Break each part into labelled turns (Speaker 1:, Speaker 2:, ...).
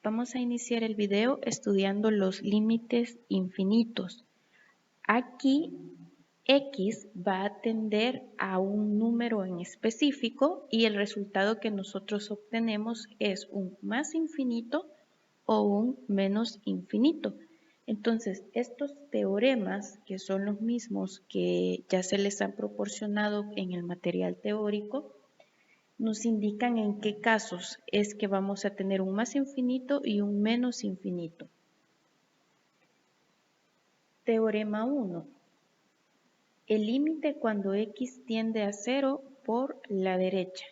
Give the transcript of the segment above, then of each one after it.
Speaker 1: Vamos a iniciar el video estudiando los límites infinitos. Aquí X va a tender a un número en específico y el resultado que nosotros obtenemos es un más infinito o un menos infinito. Entonces, estos teoremas, que son los mismos que ya se les han proporcionado en el material teórico, nos indican en qué casos es que vamos a tener un más infinito y un menos infinito. Teorema 1. El límite cuando x tiende a 0 por la derecha.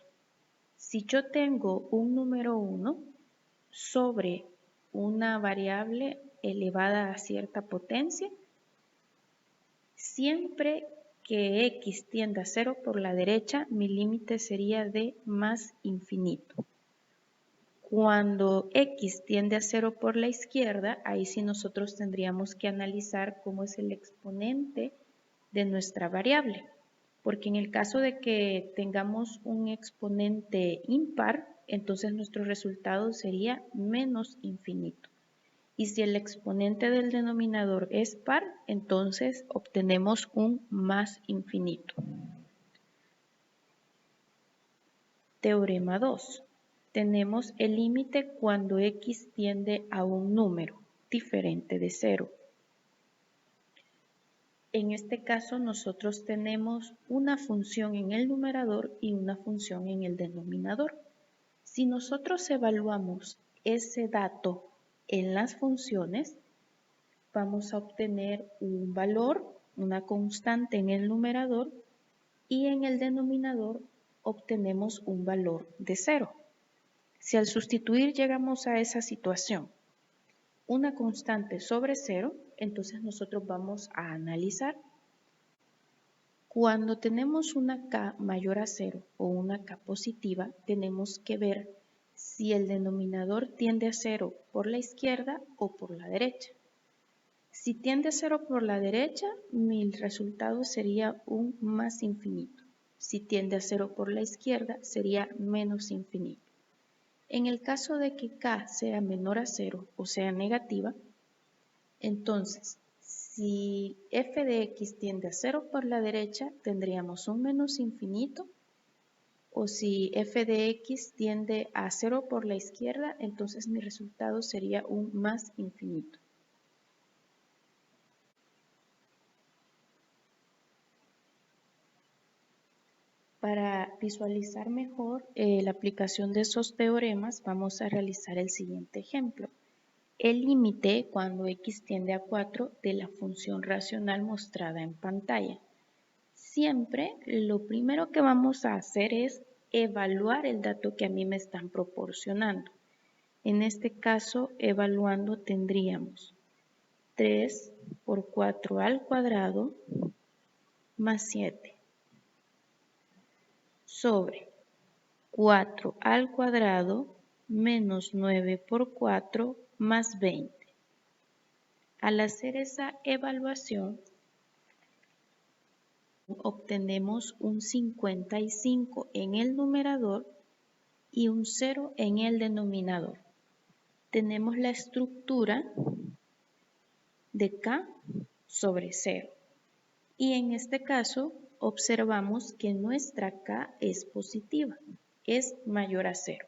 Speaker 1: Si yo tengo un número 1 sobre una variable elevada a cierta potencia, siempre que x tienda a 0 por la derecha, mi límite sería de más infinito. Cuando x tiende a 0 por la izquierda, ahí sí nosotros tendríamos que analizar cómo es el exponente de nuestra variable. Porque en el caso de que tengamos un exponente impar, entonces nuestro resultado sería menos infinito. Y si el exponente del denominador es par, entonces obtenemos un más infinito. Teorema 2. Tenemos el límite cuando x tiende a un número diferente de 0. En este caso nosotros tenemos una función en el numerador y una función en el denominador. Si nosotros evaluamos ese dato en las funciones, vamos a obtener un valor, una constante en el numerador, y en el denominador obtenemos un valor de 0. Si al sustituir llegamos a esa situación, una constante sobre 0, entonces nosotros vamos a analizar. Cuando tenemos una k mayor a 0 o una k positiva, tenemos que ver si el denominador tiende a 0 por la izquierda o por la derecha. Si tiende a 0 por la derecha, mi resultado sería un más infinito. Si tiende a 0 por la izquierda, sería menos infinito. En el caso de que k sea menor a 0 o sea negativa, entonces si f de x tiende a 0 por la derecha, tendríamos un menos infinito, o si f de x tiende a 0 por la izquierda, entonces mi resultado sería un más infinito. Para visualizar mejor la aplicación de esos teoremas, vamos a realizar el siguiente ejemplo. El límite cuando x tiende a 4 de la función racional mostrada en pantalla. Siempre lo primero que vamos a hacer es evaluar el dato que a mí me están proporcionando. En este caso, evaluando tendríamos 3 por 4 al cuadrado más 7 sobre 4 al cuadrado menos 9 por 4 más 20. Al hacer esa evaluación, obtenemos un 55 en el numerador y un 0 en el denominador. Tenemos la estructura de k sobre 0. Y en este caso observamos que nuestra k es positiva, es mayor a 0.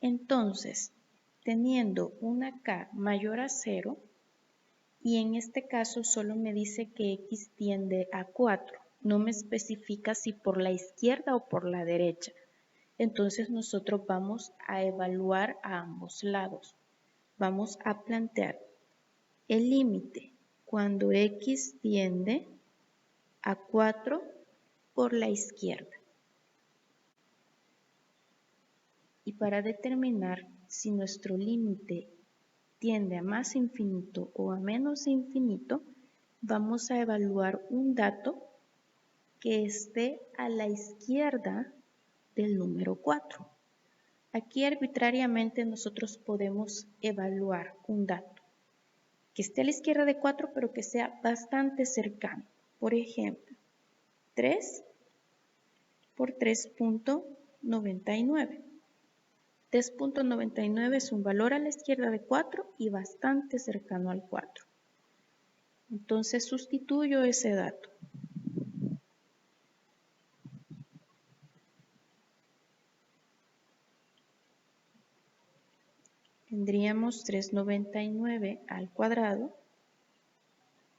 Speaker 1: Entonces, teniendo una k mayor a 0, y en este caso solo me dice que x tiende a 4, no me especifica si por la izquierda o por la derecha. Entonces nosotros vamos a evaluar a ambos lados. Vamos a plantear el límite cuando x tiende a 4 por la izquierda. Y para determinar si nuestro límite tiende a más infinito o a menos infinito, vamos a evaluar un dato que esté a la izquierda del número 4. Aquí arbitrariamente nosotros podemos evaluar un dato que esté a la izquierda de 4 pero que sea bastante cercano. Por ejemplo, 3 por 3.99. 3.99 es un valor a la izquierda de 4 y bastante cercano al 4. Entonces sustituyo ese dato. Tendríamos 399 al cuadrado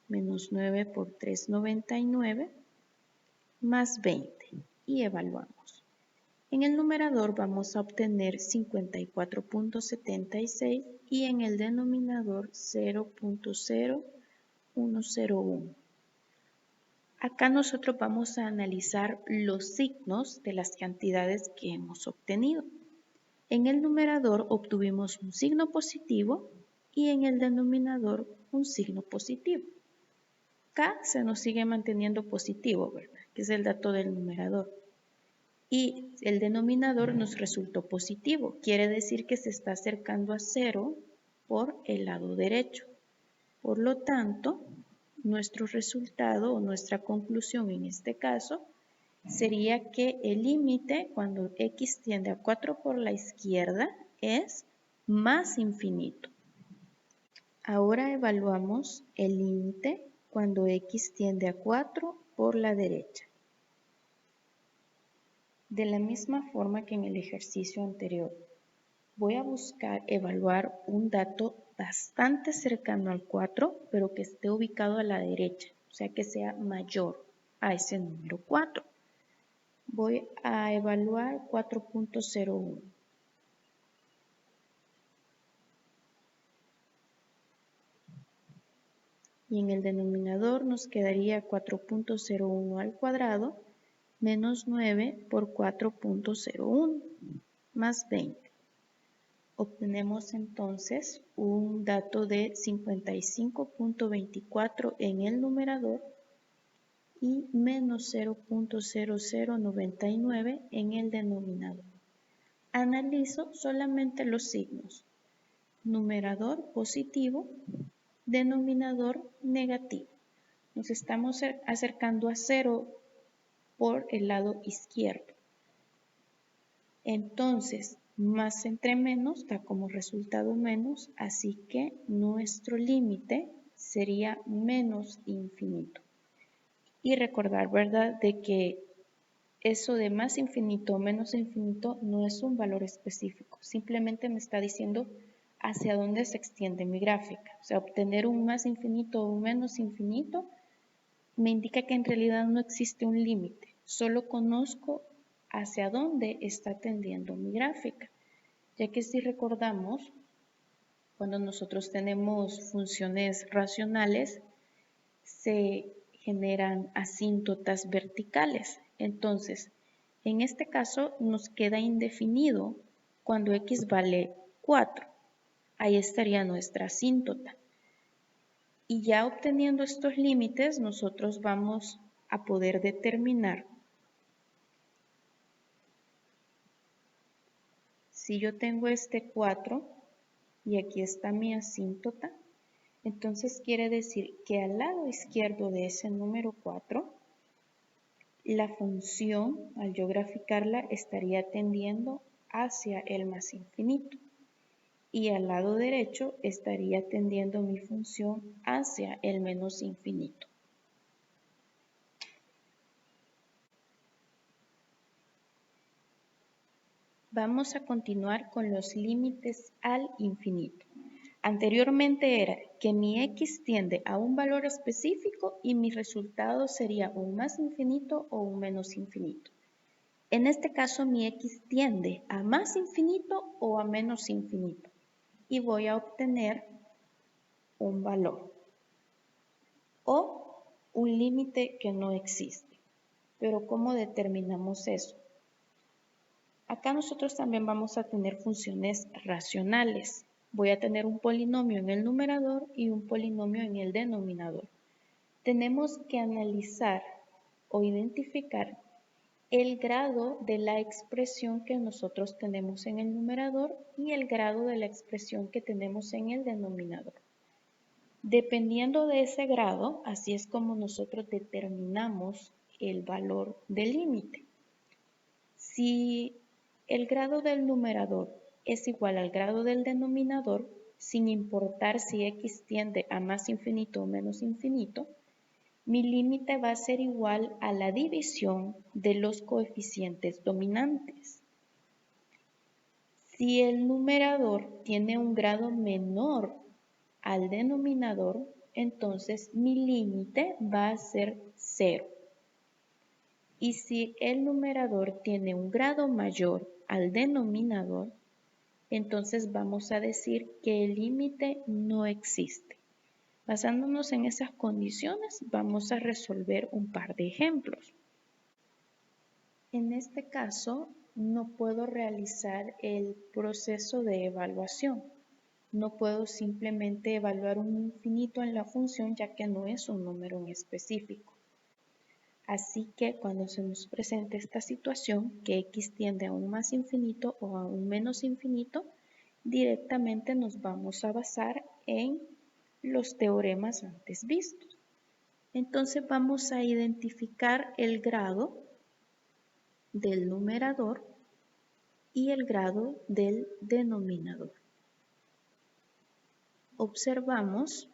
Speaker 1: menos 9 por 399 más 20 y evaluamos. En el numerador vamos a obtener 54.76 y en el denominador 0.0101. Acá nosotros vamos a analizar los signos de las cantidades que hemos obtenido. En el numerador obtuvimos un signo positivo y en el denominador un signo positivo. K se nos sigue manteniendo positivo, ¿verdad? Que es el dato del numerador. Y el denominador nos resultó positivo. Quiere decir que se está acercando a 0 por el lado derecho. Por lo tanto, nuestro resultado o nuestra conclusión en este caso sería que el límite cuando x tiende a 4 por la izquierda es más infinito. Ahora evaluamos el límite cuando x tiende a 4 por la derecha. De la misma forma que en el ejercicio anterior, voy a buscar evaluar un dato bastante cercano al 4, pero que esté ubicado a la derecha, o sea que sea mayor a ese número 4. Voy a evaluar 4.01. Y en el denominador nos quedaría 4.01 al cuadrado menos 9 por 4.01 más 20. Obtenemos entonces un dato de 55.24 en el numerador y menos 0.0099 en el denominador. Analizo solamente los signos. Numerador positivo, denominador negativo. Nos estamos acercando a 0 por el lado izquierdo. Entonces, más entre menos da como resultado menos, así que nuestro límite sería menos infinito. Y recordar, ¿verdad?, de que eso de más infinito o menos infinito no es un valor específico, simplemente me está diciendo hacia dónde se extiende mi gráfica. O sea, obtener un más infinito o un menos infinito me indica que en realidad no existe un límite, solo conozco hacia dónde está tendiendo mi gráfica, ya que si recordamos, cuando nosotros tenemos funciones racionales, se generan asíntotas verticales. Entonces, en este caso nos queda indefinido cuando x vale 4. Ahí estaría nuestra asíntota. Y ya obteniendo estos límites, nosotros vamos a poder determinar si yo tengo este 4 y aquí está mi asíntota, entonces quiere decir que al lado izquierdo de ese número 4, la función, al yo graficarla, estaría tendiendo hacia el más infinito. Y al lado derecho estaría tendiendo mi función hacia el menos infinito. Vamos a continuar con los límites al infinito. Anteriormente era que mi x tiende a un valor específico y mi resultado sería un más infinito o un menos infinito. En este caso mi x tiende a más infinito o a menos infinito y voy a obtener un valor o un límite que no existe. Pero ¿cómo determinamos eso? Acá nosotros también vamos a tener funciones racionales. Voy a tener un polinomio en el numerador y un polinomio en el denominador. Tenemos que analizar o identificar el grado de la expresión que nosotros tenemos en el numerador y el grado de la expresión que tenemos en el denominador. Dependiendo de ese grado, así es como nosotros determinamos el valor del límite. Si el grado del numerador es igual al grado del denominador, sin importar si x tiende a más infinito o menos infinito, mi límite va a ser igual a la división de los coeficientes dominantes. Si el numerador tiene un grado menor al denominador, entonces mi límite va a ser 0. Y si el numerador tiene un grado mayor al denominador, entonces vamos a decir que el límite no existe. Basándonos en esas condiciones, vamos a resolver un par de ejemplos. En este caso, no puedo realizar el proceso de evaluación. No puedo simplemente evaluar un infinito en la función, ya que no es un número en específico. Así que cuando se nos presente esta situación, que x tiende a un más infinito o a un menos infinito, directamente nos vamos a basar en los teoremas antes vistos. Entonces vamos a identificar el grado del numerador y el grado del denominador. Observamos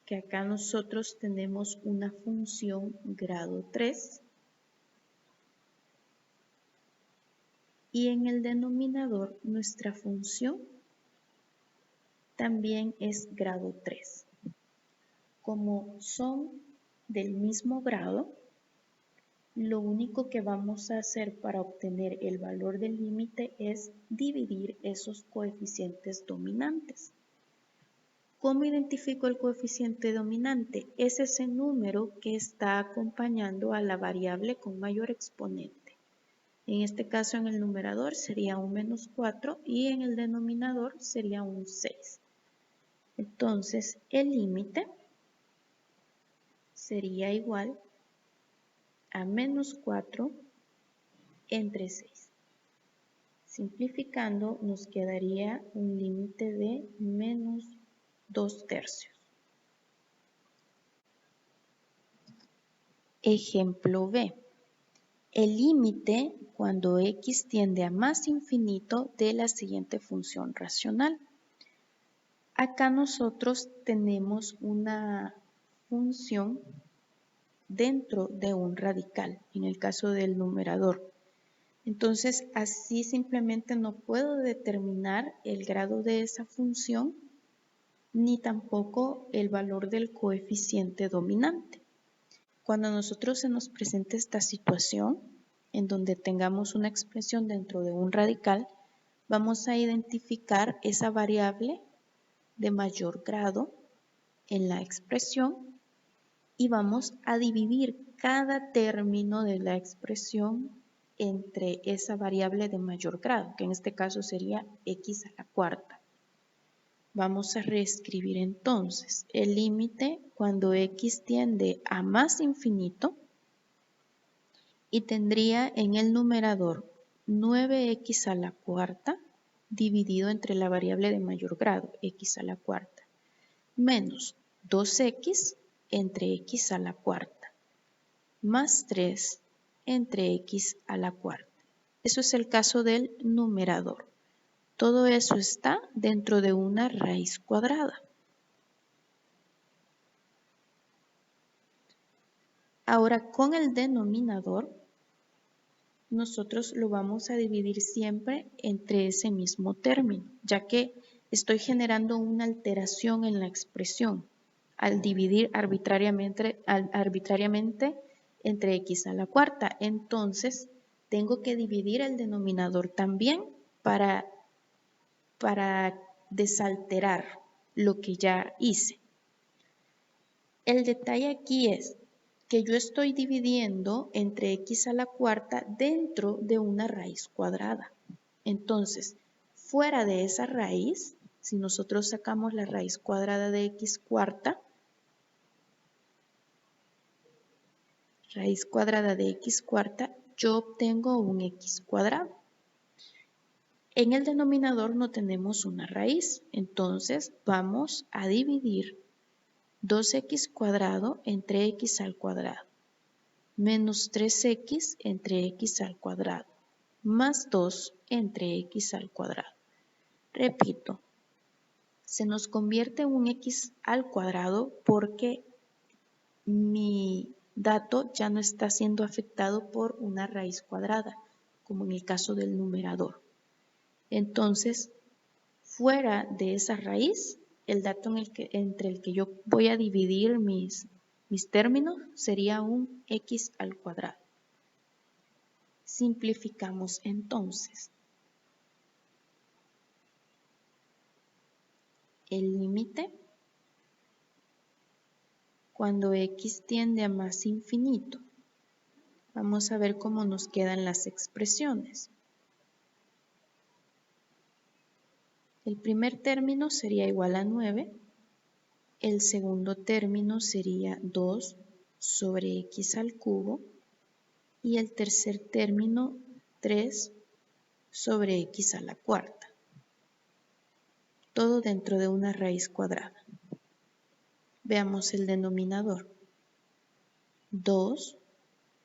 Speaker 1: que acá nosotros tenemos una función grado 3 y en el denominador nuestra función también es grado 3. Como son del mismo grado, lo único que vamos a hacer para obtener el valor del límite es dividir esos coeficientes dominantes. ¿Cómo identifico el coeficiente dominante? Es ese número que está acompañando a la variable con mayor exponente. En este caso, en el numerador sería un menos 4 y en el denominador sería un 6. Entonces, el límite sería igual a menos 4 entre 6. Simplificando, nos quedaría un límite de menos 2/3. Ejemplo B. El límite cuando x tiende a más infinito de la siguiente función racional. Acá nosotros tenemos una función dentro de un radical, en el caso del numerador. Entonces, así simplemente no puedo determinar el grado de esa función, ni tampoco el valor del coeficiente dominante. Cuando a nosotros se nos presente esta situación, en donde tengamos una expresión dentro de un radical, vamos a identificar esa variable de mayor grado en la expresión y vamos a dividir cada término de la expresión entre esa variable de mayor grado, que en este caso sería x a la cuarta. Vamos a reescribir entonces el límite cuando x tiende a más infinito y tendría en el numerador 9x a la cuarta dividido entre la variable de mayor grado, x a la cuarta, menos 2x entre x a la cuarta, más 3 entre x a la cuarta. Eso es el caso del numerador. Todo eso está dentro de una raíz cuadrada. Ahora, con el denominador, nosotros lo vamos a dividir siempre entre ese mismo término, ya que estoy generando una alteración en la expresión al dividir arbitrariamente entre x a la cuarta. Entonces, tengo que dividir el denominador también para desalterar lo que ya hice. El detalle aquí es que yo estoy dividiendo entre x a la cuarta dentro de una raíz cuadrada. Entonces, fuera de esa raíz, si nosotros sacamos la raíz cuadrada de x cuarta, yo obtengo un x cuadrado. En el denominador no tenemos una raíz, entonces vamos a dividir 2x cuadrado entre x al cuadrado, menos 3x entre x al cuadrado, más 2 entre x al cuadrado. Repito, se nos convierte en un x al cuadrado porque mi dato ya no está siendo afectado por una raíz cuadrada, como en el caso del numerador. Entonces, fuera de esa raíz, el dato entre el que yo voy a dividir mis términos sería un x al cuadrado. Simplificamos entonces. El límite, cuando x tiende a más infinito. Vamos a ver cómo nos quedan las expresiones. El primer término sería igual a 9. El segundo término sería 2 sobre x al cubo. Y el tercer término, 3 sobre x a la cuarta. Todo dentro de una raíz cuadrada. Veamos el denominador. 2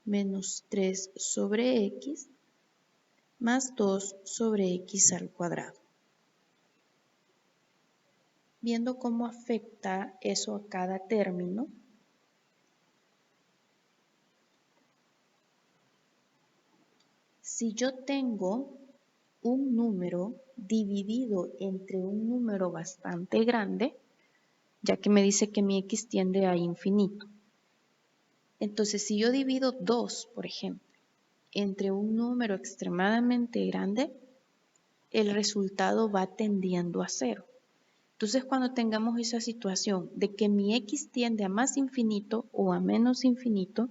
Speaker 1: menos 3 sobre x más 2 sobre x al cuadrado. Viendo cómo afecta eso a cada término, si yo tengo un número dividido entre un número bastante grande, ya que me dice que mi x tiende a infinito. Entonces, si yo divido 2, por ejemplo, entre un número extremadamente grande, el resultado va tendiendo a 0. Entonces, cuando tengamos esa situación de que mi x tiende a más infinito o a menos infinito,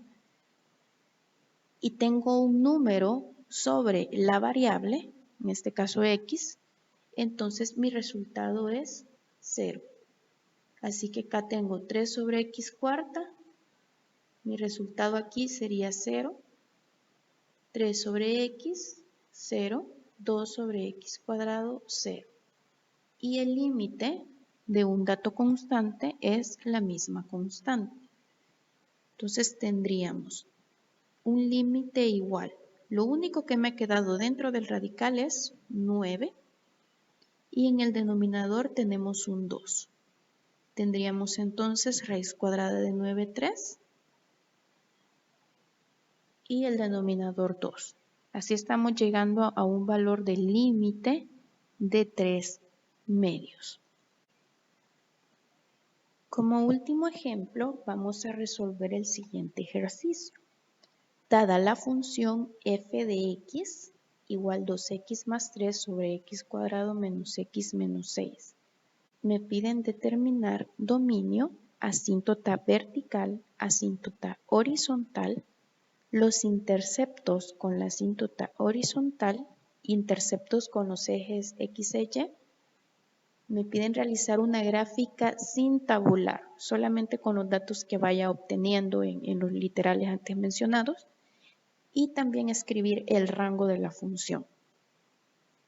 Speaker 1: y tengo un número sobre la variable, en este caso x, entonces mi resultado es 0. Así que acá tengo 3 sobre x cuarta, mi resultado aquí sería 0, 3 sobre x, 0, 2 sobre x cuadrado, 0. Y el límite de un dato constante es la misma constante. Entonces tendríamos un límite igual. Lo único que me ha quedado dentro del radical es 9 y en el denominador tenemos un 2. Tendríamos entonces raíz cuadrada de 9, 3 y el denominador 2. Así estamos llegando a un valor del límite de 3 medios. Como último ejemplo, vamos a resolver el siguiente ejercicio. Dada la función f de x igual 2x más 3 sobre x cuadrado menos x menos 6. Me piden determinar dominio, asíntota vertical, asíntota horizontal, los interceptos con la asíntota horizontal, interceptos con los ejes x e y. Me piden realizar una gráfica sin tabular, solamente con los datos que vaya obteniendo en los literales antes mencionados, y también escribir el rango de la función.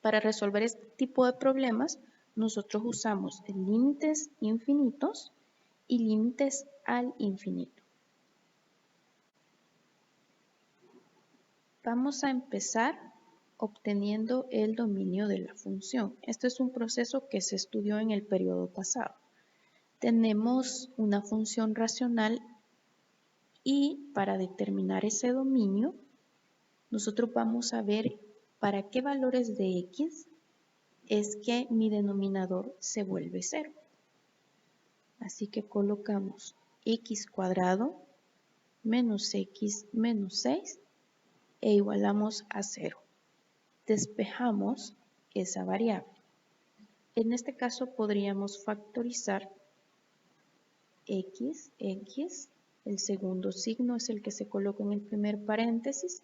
Speaker 1: Para resolver este tipo de problemas, nosotros usamos límites infinitos y límites al infinito. Vamos a empezar obteniendo el dominio de la función. Este es un proceso que se estudió en el periodo pasado. Tenemos una función racional y para determinar ese dominio, nosotros vamos a ver para qué valores de x es que mi denominador se vuelve 0. Así que colocamos x cuadrado menos x menos 6 e igualamos a 0. Despejamos esa variable. En este caso podríamos factorizar x, el segundo signo es el que se coloca en el primer paréntesis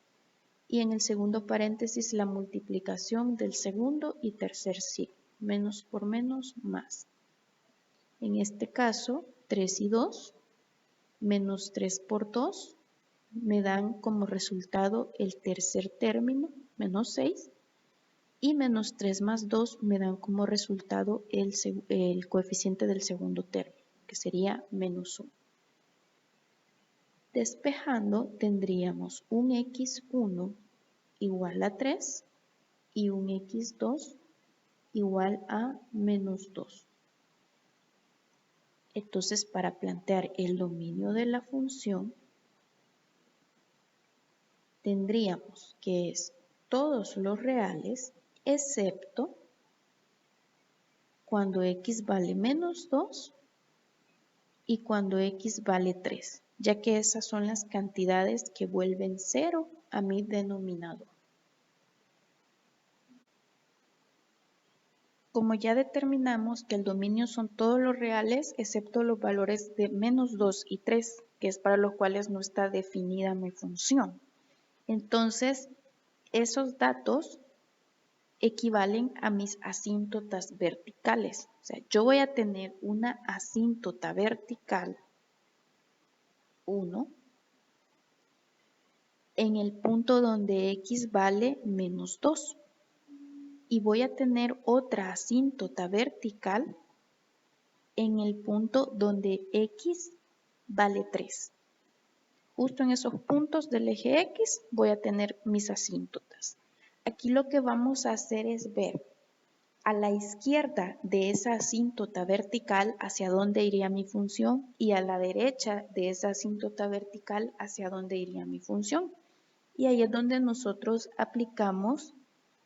Speaker 1: y en el segundo paréntesis la multiplicación del segundo y tercer signo, menos por menos más. En este caso, 3 y 2, menos 3 por 2, me dan como resultado el tercer término, menos 6, y menos 3 más 2 me dan como resultado el coeficiente del segundo término, que sería menos 1. Despejando tendríamos un x1 igual a 3 y un x2 igual a menos 2. Entonces, para plantear el dominio de la función, tendríamos que es todos los reales, excepto cuando x vale menos 2 y cuando x vale 3, ya que esas son las cantidades que vuelven 0 a mi denominador. Como ya determinamos que el dominio son todos los reales excepto los valores de menos 2 y 3, que es para los cuales no está definida mi función. Entonces, esos datos equivalen a mis asíntotas verticales. O sea, yo voy a tener una asíntota vertical 1 en el punto donde x vale menos 2. Y voy a tener otra asíntota vertical en el punto donde x vale 3. Justo en esos puntos del eje X voy a tener mis asíntotas. Aquí lo que vamos a hacer es ver a la izquierda de esa asíntota vertical hacia dónde iría mi función y a la derecha de esa asíntota vertical hacia dónde iría mi función. Y ahí es donde nosotros aplicamos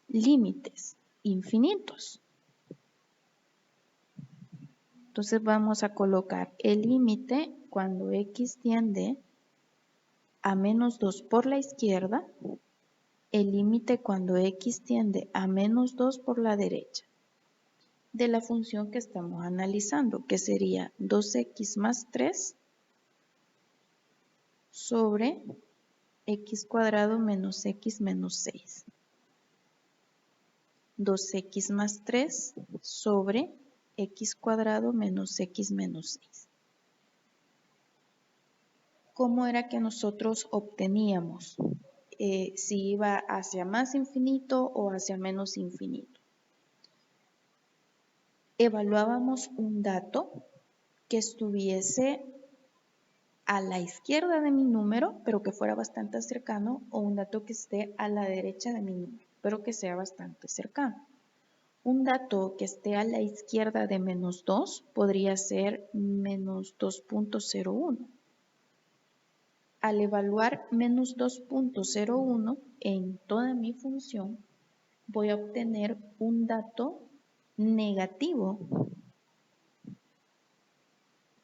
Speaker 1: límites infinitos. Entonces vamos a colocar el límite cuando x tiende a menos 2 por la izquierda, el límite cuando x tiende a menos 2 por la derecha, de la función que estamos analizando, que sería 2x más 3 sobre x cuadrado menos x menos 6. 2x más 3 sobre x cuadrado menos x menos 6. ¿Cómo era que nosotros obteníamos si iba hacia más infinito o hacia menos infinito? Evaluábamos un dato que estuviese a la izquierda de mi número, pero que fuera bastante cercano, o un dato que esté a la derecha de mi número, pero que sea bastante cercano. Un dato que esté a la izquierda de menos 2 podría ser menos 2.01. Al evaluar menos 2.01 en toda mi función, voy a obtener un dato negativo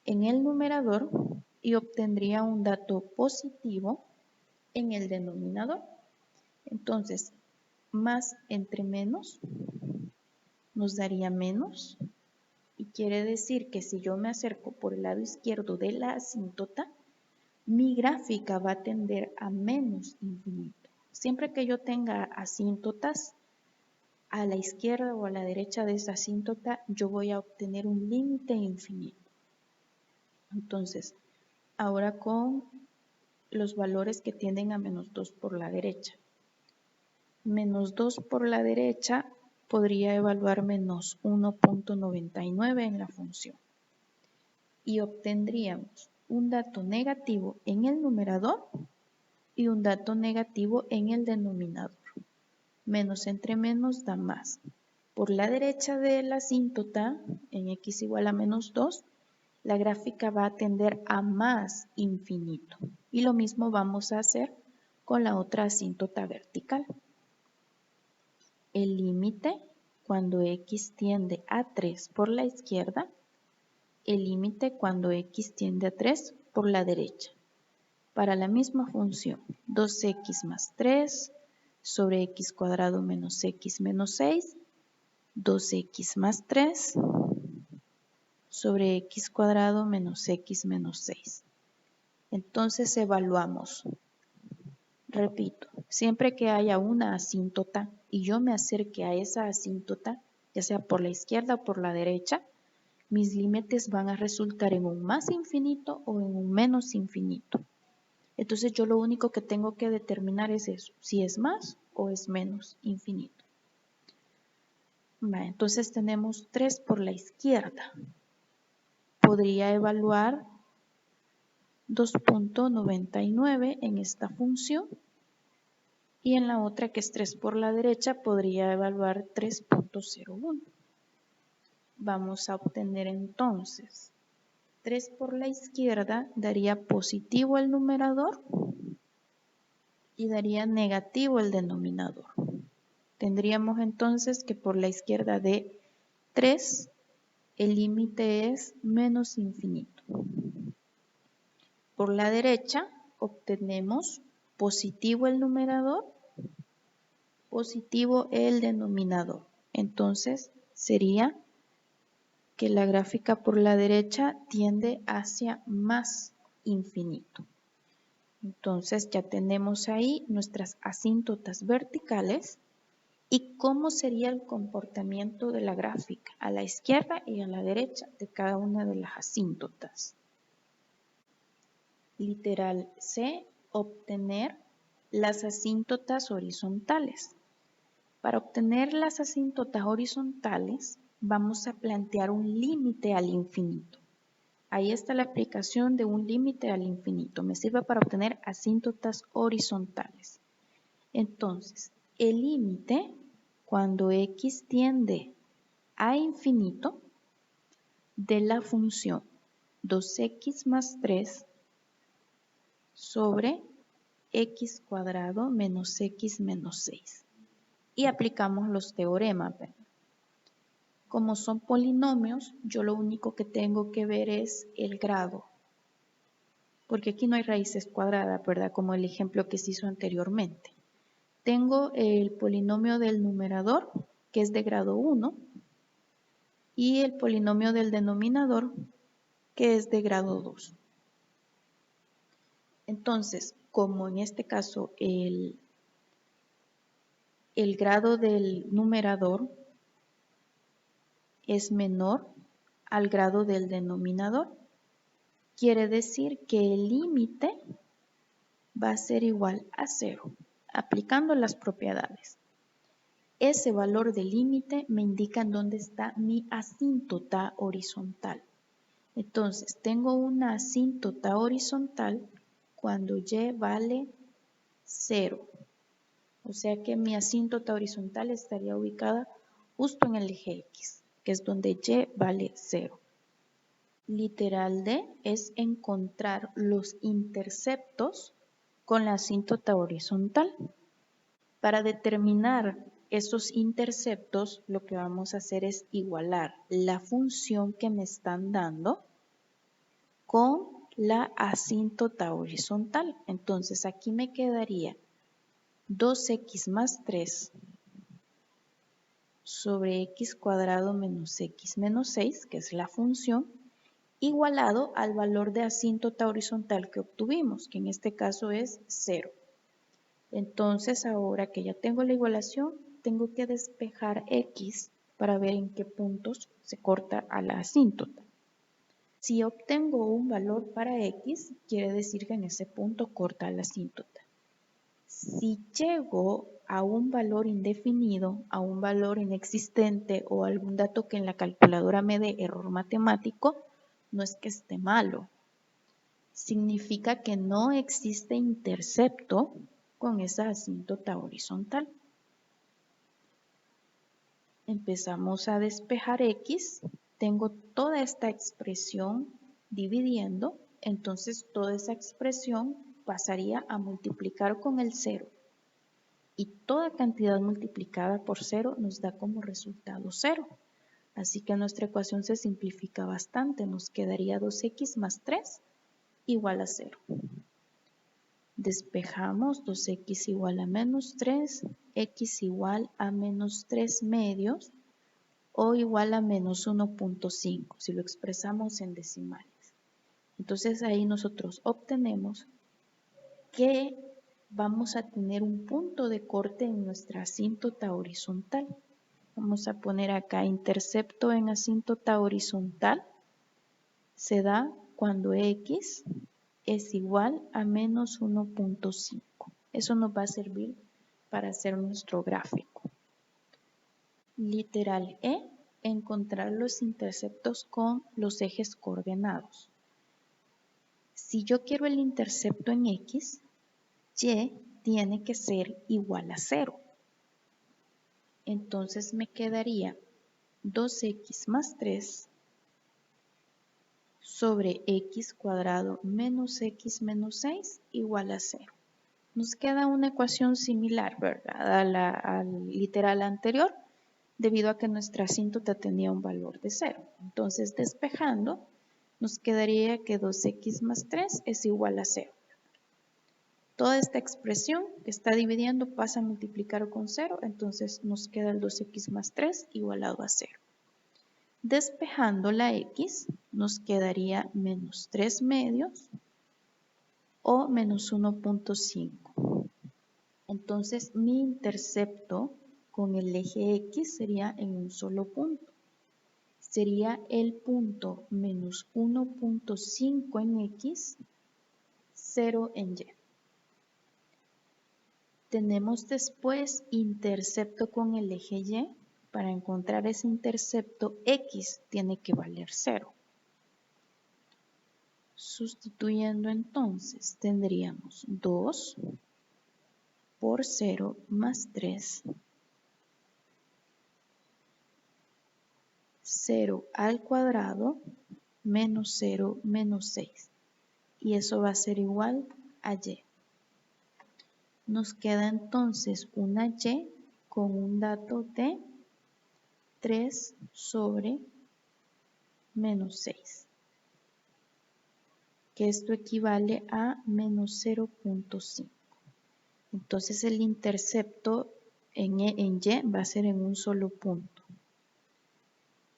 Speaker 1: en el numerador y obtendría un dato positivo en el denominador. Entonces, más entre menos nos daría menos, y quiere decir que si yo me acerco por el lado izquierdo de la asíntota, mi gráfica va a tender a menos infinito. Siempre que yo tenga asíntotas a la izquierda o a la derecha de esa asíntota, yo voy a obtener un límite infinito. Entonces, ahora con los valores que tienden a menos 2 por la derecha. Menos 2 por la derecha podría evaluar menos 1.99 en la función. Y obtendríamos un dato negativo en el numerador y un dato negativo en el denominador. Menos entre menos da más. Por la derecha de la asíntota, en x igual a menos 2, la gráfica va a tender a más infinito. Y lo mismo vamos a hacer con la otra asíntota vertical. El límite cuando x tiende a 3 por la izquierda, el límite cuando x tiende a 3 por la derecha. Para la misma función, 2x más 3 sobre x cuadrado menos x menos 6, 2x más 3 sobre x cuadrado menos x menos 6. Entonces evaluamos. Repito, siempre que haya una asíntota y yo me acerque a esa asíntota, ya sea por la izquierda o por la derecha, mis límites van a resultar en un más infinito o en un menos infinito. Entonces yo lo único que tengo que determinar es eso, si es más o es menos infinito. Entonces tenemos 3 por la izquierda. Podría evaluar 2.99 en esta función y en la otra, que es 3 por la derecha, podría evaluar 3.01. Vamos a obtener entonces 3 por la izquierda daría positivo el numerador y daría negativo el denominador. Tendríamos entonces que por la izquierda de 3 el límite es menos infinito. Por la derecha obtenemos positivo el numerador, positivo el denominador. Entonces sería que la gráfica por la derecha tiende hacia más infinito. Entonces ya tenemos ahí nuestras asíntotas verticales y cómo sería el comportamiento de la gráfica a la izquierda y a la derecha de cada una de las asíntotas. Literal C, obtener las asíntotas horizontales. Para obtener las asíntotas horizontales vamos a plantear un límite al infinito. Ahí está la aplicación de un límite al infinito. Me sirve para obtener asíntotas horizontales. Entonces, el límite, cuando x tiende a infinito, de la función 2x más 3 sobre x cuadrado menos x menos 6. Y aplicamos los teoremas. Como son polinomios, yo lo único que tengo que ver es el grado. Porque aquí no hay raíces cuadradas, ¿verdad? Como el ejemplo que se hizo anteriormente. Tengo el polinomio del numerador, que es de grado 1, y el polinomio del denominador, que es de grado 2. Entonces, como en este caso el grado del numerador es menor al grado del denominador, quiere decir que el límite va a ser igual a 0, aplicando las propiedades. Ese valor de límite me indica en dónde está mi asíntota horizontal. Entonces, tengo una asíntota horizontal cuando y vale 0. O sea que mi asíntota horizontal estaría ubicada justo en el eje X, que es donde y vale 0. Literal D es encontrar los interceptos con la asíntota horizontal. Para determinar esos interceptos, lo que vamos a hacer es igualar la función que me están dando con la asíntota horizontal. Entonces aquí me quedaría 2x más 3 sobre x cuadrado menos x menos 6, que es la función, igualado al valor de asíntota horizontal que obtuvimos, que en este caso es 0. Entonces ahora que ya tengo la igualación, tengo que despejar x para ver en qué puntos se corta a la asíntota. Si obtengo un valor para x, quiere decir que en ese punto corta la asíntota. Si llego a un valor indefinido, a un valor inexistente o algún dato que en la calculadora me dé error matemático, no es que esté malo. Significa que no existe intercepto con esa asíntota horizontal. Empezamos a despejar x, tengo toda esta expresión dividiendo, entonces toda esa expresión pasaría a multiplicar con el 0. Y toda cantidad multiplicada por 0 nos da como resultado 0. Así que nuestra ecuación se simplifica bastante, nos quedaría 2x más 3 igual a 0. Despejamos 2x igual a menos 3, x igual a menos 3 medios o igual a menos 1.5 si lo expresamos en decimales. Entonces ahí nosotros obtenemos que vamos a tener un punto de corte en nuestra asíntota horizontal. Vamos a poner acá intercepto en asíntota horizontal. Se da cuando x es igual a menos 1.5. Eso nos va a servir para hacer nuestro gráfico. Literal E, encontrar los interceptos con los ejes coordenados. Si yo quiero el intercepto en x, y tiene que ser igual a 0. Entonces me quedaría 2x más 3 sobre x cuadrado menos x menos 6 igual a 0. Nos queda una ecuación similar, ¿verdad?, al literal anterior, debido a que nuestra asíntota tenía un valor de 0. Entonces, despejando, nos quedaría que 2x más 3 es igual a 0. Toda esta expresión que está dividiendo pasa a multiplicar con 0, entonces nos queda el 2x más 3 igualado a 0. Despejando la x, nos quedaría menos 3 medios o menos 1.5. Entonces mi intercepto con el eje X sería en un solo punto. Sería el punto menos 1.5 en X, 0 en Y. Tenemos después intercepto con el eje Y. Para encontrar ese intercepto, X tiene que valer 0. Sustituyendo entonces, tendríamos 2 por 0 más 3, 0 al cuadrado menos 0 menos 6. Y eso va a ser igual a Y. Nos queda entonces una Y con un dato de 3 sobre menos 6. Que esto equivale a menos 0.5. Entonces el intercepto en Y va a ser en un solo punto.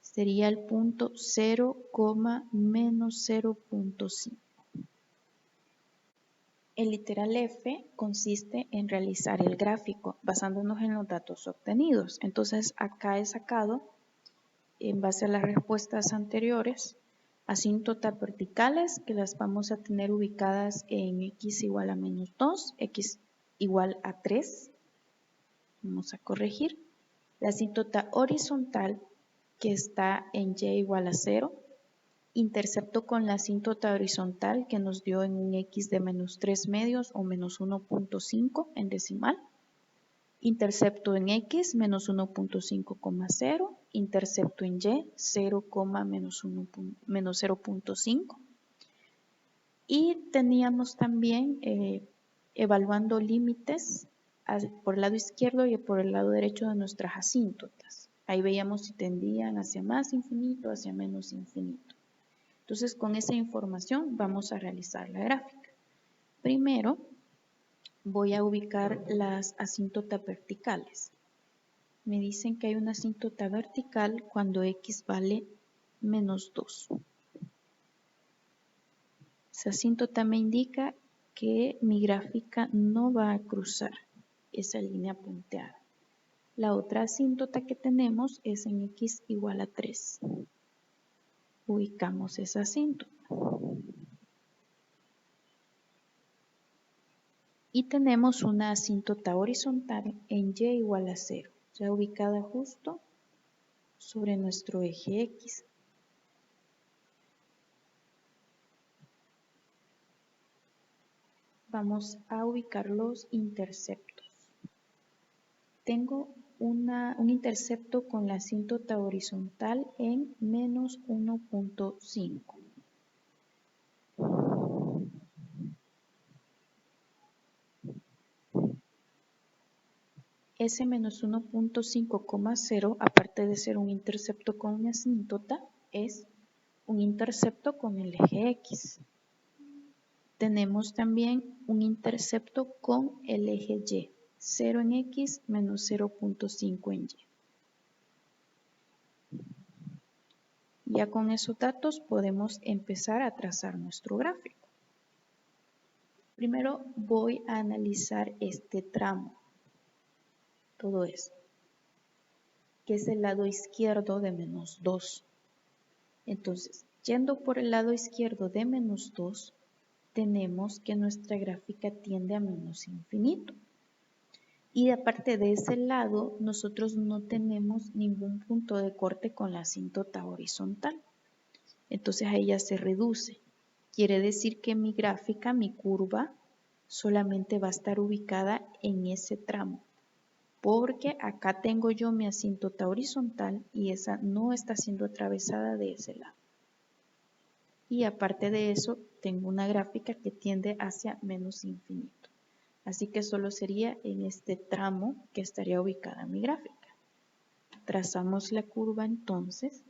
Speaker 1: Sería el punto 0, menos 0.5. El literal F consiste en realizar el gráfico basándonos en los datos obtenidos. Entonces acá he sacado, en base a las respuestas anteriores, asíntotas verticales que las vamos a tener ubicadas en x igual a menos 2, x igual a 3. Vamos a corregir. La asíntota horizontal que está en y igual a 0. Intercepto con la asíntota horizontal que nos dio en un x de menos 3 medios o menos 1.5 en decimal. Intercepto en x menos 1.5,0. Intercepto en y 0, menos 0.5. Y teníamos también evaluando límites por el lado izquierdo y por el lado derecho de nuestras asíntotas. Ahí veíamos si tendían hacia más infinito, hacia menos infinito. Entonces, con esa información vamos a realizar la gráfica. Primero, voy a ubicar las asíntotas verticales. Me dicen que hay una asíntota vertical cuando x vale menos 2. Esa asíntota me indica que mi gráfica no va a cruzar esa línea punteada. La otra asíntota que tenemos es en x igual a 3. Ubicamos esa asíntota. Y tenemos una asíntota horizontal en y igual a 0, ya ubicada justo sobre nuestro eje X. Vamos a ubicar los interceptos. Tengo un intercepto con la asíntota horizontal en menos 1.5. Ese menos 1.5,0, aparte de ser un intercepto con una asíntota, es un intercepto con el eje X. Tenemos también un intercepto con el eje Y, 0 en X menos 0.5 en Y. Ya con esos datos podemos empezar a trazar nuestro gráfico. Primero voy a analizar este tramo, todo esto, que es el lado izquierdo de menos 2. Entonces, yendo por el lado izquierdo de menos 2, tenemos que nuestra gráfica tiende a menos infinito. Y aparte de ese lado, nosotros no tenemos ningún punto de corte con la asíntota horizontal. Entonces ahí ya se reduce. Quiere decir que mi gráfica, mi curva, solamente va a estar ubicada en ese tramo, porque acá tengo yo mi asíntota horizontal y esa no está siendo atravesada de ese lado. Y aparte de eso, tengo una gráfica que tiende hacia menos infinito. Así que solo sería en este tramo que estaría ubicada mi gráfica. Trazamos la curva entonces.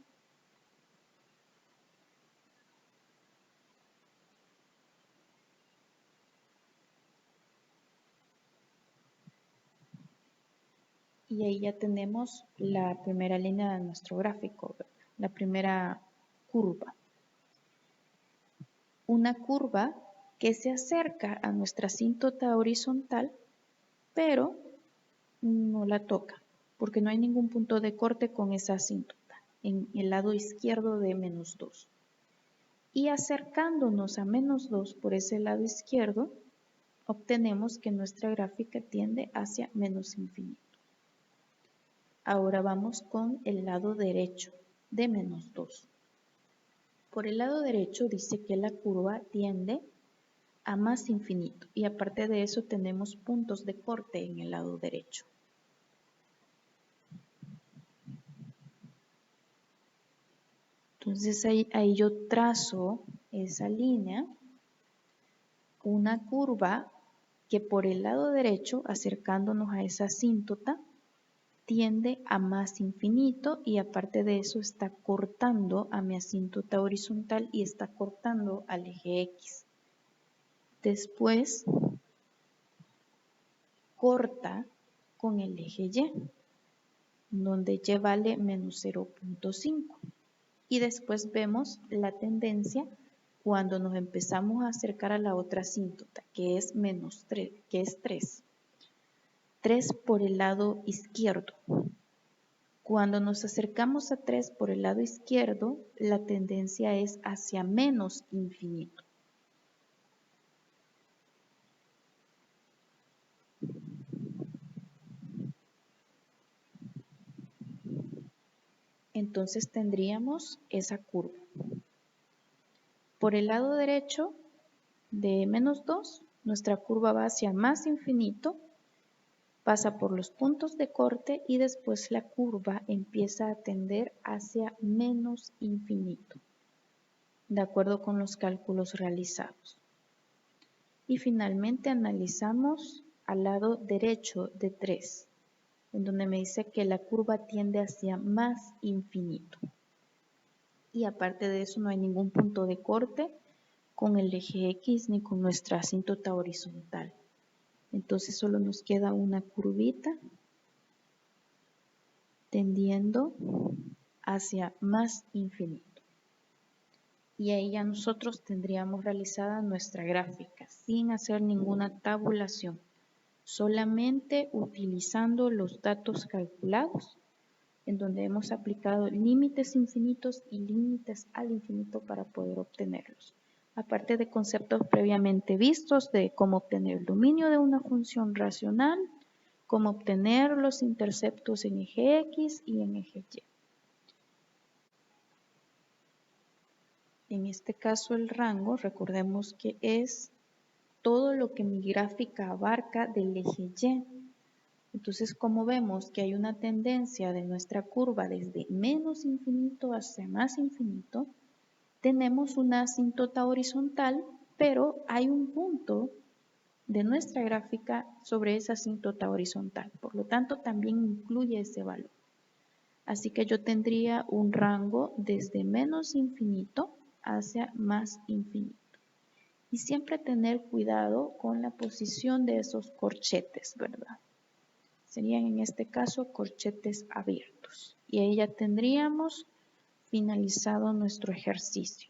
Speaker 1: Y ahí ya tenemos la primera línea de nuestro gráfico, la primera curva. Una curva que se acerca a nuestra asíntota horizontal, pero no la toca, porque no hay ningún punto de corte con esa asíntota en el lado izquierdo de menos 2. Y acercándonos a menos 2 por ese lado izquierdo, obtenemos que nuestra gráfica tiende hacia menos infinito. Ahora vamos con el lado derecho de menos 2. Por el lado derecho dice que la curva tiende a más infinito y aparte de eso tenemos puntos de corte en el lado derecho. Entonces ahí yo trazo esa línea, una curva que por el lado derecho, acercándonos a esa asíntota, tiende a más infinito y aparte de eso está cortando a mi asíntota horizontal y está cortando al eje X. Después corta con el eje Y, donde Y vale menos 0.5. Y después vemos la tendencia cuando nos empezamos a acercar a la otra asíntota, que es menos 3, que es 3. 3 por el lado izquierdo. Cuando nos acercamos a 3 por el lado izquierdo, la tendencia es hacia menos infinito. Entonces tendríamos esa curva. Por el lado derecho de menos 2, nuestra curva va hacia más infinito, pasa por los puntos de corte y después la curva empieza a tender hacia menos infinito, de acuerdo con los cálculos realizados. Y finalmente analizamos al lado derecho de 3, en donde me dice que la curva tiende hacia más infinito. Y aparte de eso no hay ningún punto de corte con el eje X ni con nuestra asíntota horizontal. Entonces solo nos queda una curvita tendiendo hacia más infinito. Y ahí ya nosotros tendríamos realizada nuestra gráfica sin hacer ninguna tabulación, solamente utilizando los datos calculados en donde hemos aplicado límites infinitos y límites al infinito para poder obtenerlos. Aparte de conceptos previamente vistos de cómo obtener el dominio de una función racional, cómo obtener los interceptos en eje X y en eje Y. En este caso el rango, recordemos que es todo lo que mi gráfica abarca del eje Y. Entonces, como vemos que hay una tendencia de nuestra curva desde menos infinito hacia más infinito, tenemos una asíntota horizontal, pero hay un punto de nuestra gráfica sobre esa asíntota horizontal. Por lo tanto, también incluye ese valor. Así que yo tendría un rango desde menos infinito hacia más infinito. Y siempre tener cuidado con la posición de esos corchetes, ¿verdad? Serían en este caso corchetes abiertos. Y ahí ya tendríamos finalizado nuestro ejercicio.